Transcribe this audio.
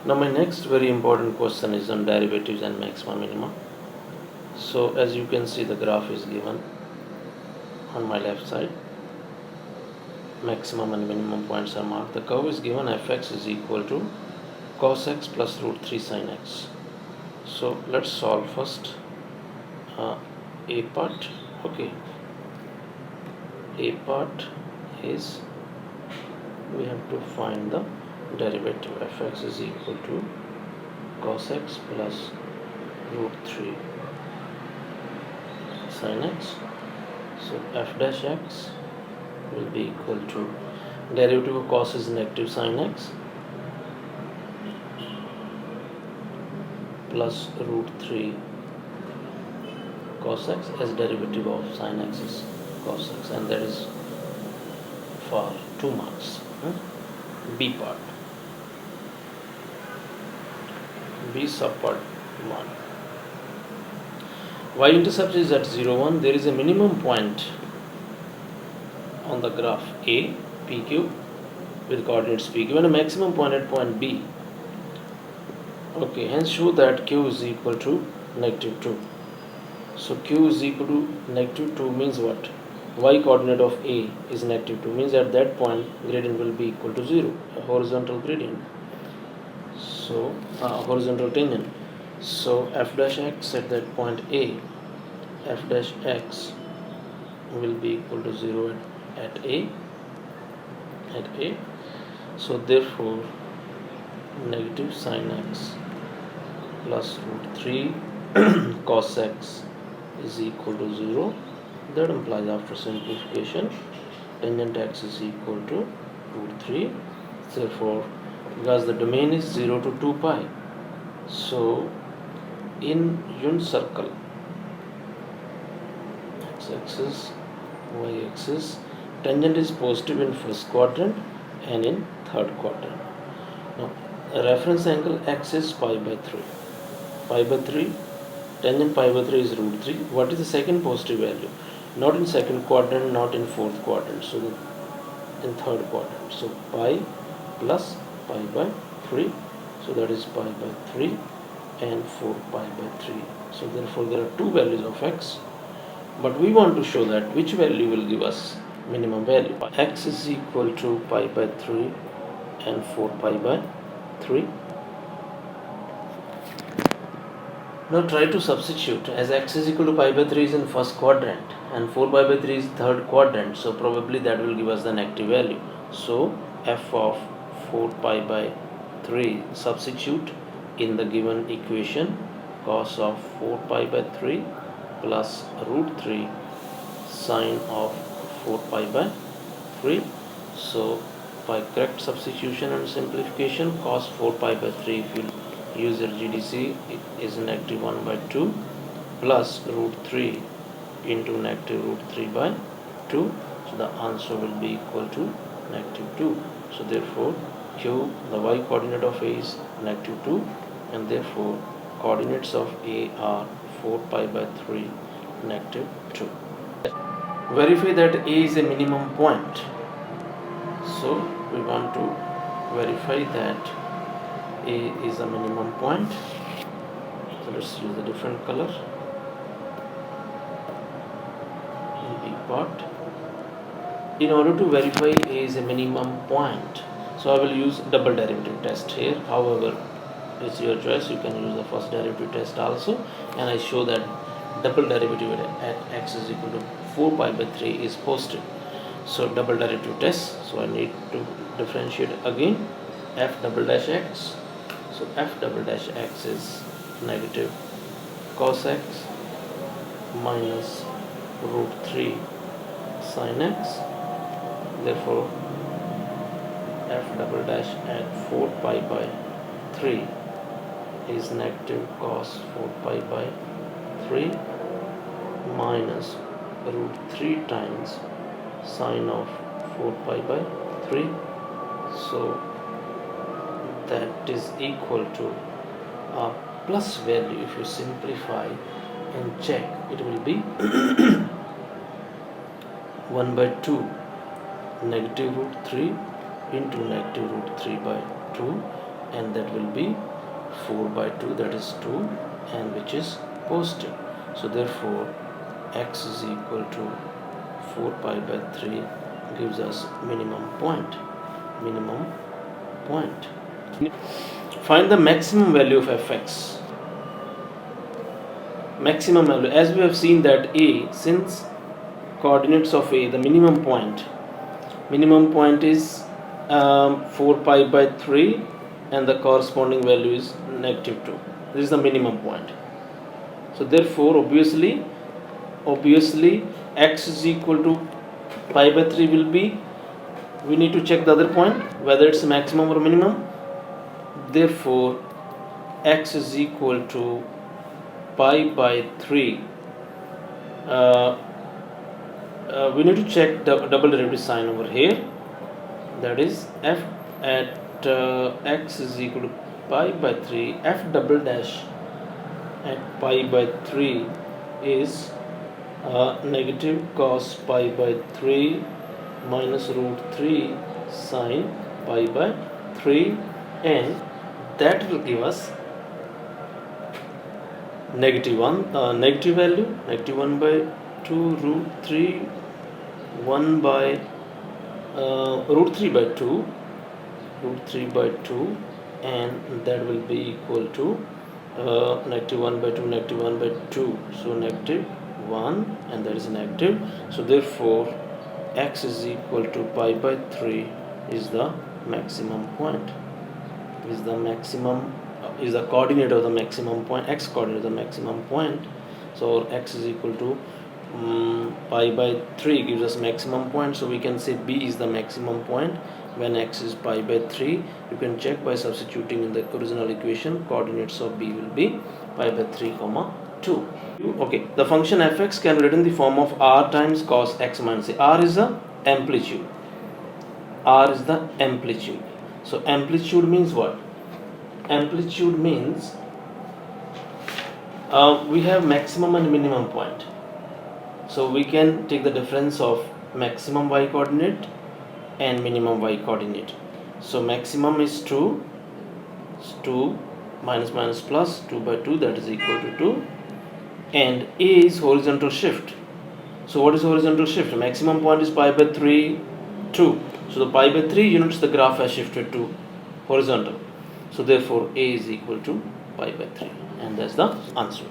Now my next very important question is on derivatives and maxima minima. So as you can see, the graph is given on my left side. Maximum and minimum points are marked. The curve is given fx is equal to cos x plus root 3 sin x. So let's solve first a part. Okay, a part is we have to find the derivative. Fx is equal to cos x plus root 3 sin x. So f dash x will be equal to derivative of cos is negative sin x plus root 3 cos x as derivative of sin x is cos x, and that is for 2 marks. B part, B subpart 1. Y-intercept is at 0, 1. There is a minimum point on the graph A, PQ with coordinates PQ, and a maximum point at point B. Okay, hence show that Q is equal to negative 2. So Q is equal to negative 2 means what? Y coordinate of A is negative 2 means at that point gradient will be equal to 0, a horizontal gradient. So horizontal tangent. So f dash x at that point A, f dash x will be equal to 0 at A. So therefore negative sin x plus root 3 cos x is equal to 0. That implies after simplification tangent x is equal to root 3. Therefore, because the domain is 0 to 2 pi, so in unit circle x-axis, y-axis, tangent is positive in first quadrant and in third quadrant. Now reference angle x is pi by 3. Pi by 3, tangent pi by 3 is root 3. What is the second positive value? Not in second quadrant, not in fourth quadrant, so in third quadrant. So pi plus pi by 3, so that is pi by 3 and 4 pi by 3. So therefore there are two values of x, but we want to show that which value will give us minimum value. X is equal to pi by 3 and 4 pi by 3. Now try to substitute, as x is equal to pi by 3 is in first quadrant and 4 pi by 3 is third quadrant, so probably that will give us the negative value. So f of 4 pi by 3, substitute in the given equation, cos of 4 pi by 3 plus root 3 sine of 4 pi by 3. So by correct substitution and simplification, cos 4 pi by 3, if you use your GDC, it is negative 1 by 2 plus root 3 into negative root 3 by 2. So the answer will be equal to negative 2. So therefore Q, the y coordinate of A is negative 2, and therefore coordinates of A are 4 pi by 3, negative 2. Verify that A is a minimum point. So we want to verify that A is a minimum point. So let's use a different color. B part. In order to verify A is a minimum point, so I will use double derivative test here. However, it's your choice, you can use the first derivative test also, and I show that double derivative at x is equal to 4 pi by 3 is positive. So double derivative test, so I need to differentiate again f double dash x. So f double dash x is negative cos x minus root 3 sin x. Therefore f double dash at 4 pi by 3 is negative cos 4 pi by 3 minus root 3 times sine of 4 pi by 3. So that is equal to a plus value. If you simplify and check, it will be 1 by 2 negative root 3 into negative root 3 by 2 and that will be 4 by 2, that is 2, and which is positive. So therefore x is equal to 4 pi by 3 gives us minimum point. Find the maximum value of fx. Maximum value, as we have seen that a, since coordinates of a, the minimum point is 4 pi by 3 and the corresponding value is negative 2. This is the minimum point. So therefore obviously x is equal to pi by 3 will be, we need to check the other point whether it's maximum or minimum. Therefore x is equal to pi by 3. We need to check the double derivative sign over here, that is f at x is equal to pi by 3, f double dash at pi by 3 is negative cos pi by 3 minus root 3 sine pi by 3, and that will give us negative value, negative 1 by 2 root 3 1 by root 3 by 2, and that will be equal to negative 1 by 2, negative 1 by 2, so negative 1, and that is negative. So therefore x is equal to pi by 3 is the maximum point, is the coordinate of the maximum point, x coordinate of the maximum point. So x is equal to pi by 3 gives us maximum point, so we can say b is the maximum point when x is pi by 3. You can check by substituting in the original equation. Coordinates of b will be pi by 3 comma 2. Okay, the function fx can be written in the form of r times cos x minus a. R is the amplitude. So amplitude means what? Amplitude means we have maximum and minimum point. So we can take the difference of maximum y coordinate and minimum y coordinate. So maximum is 2 minus minus plus 2 by 2, that is equal to 2, and a is horizontal shift. So what is horizontal shift? Maximum point is pi by 3 2. So the pi by 3 units the graph has shifted to horizontal. So therefore a is equal to pi by 3, and that's the answer.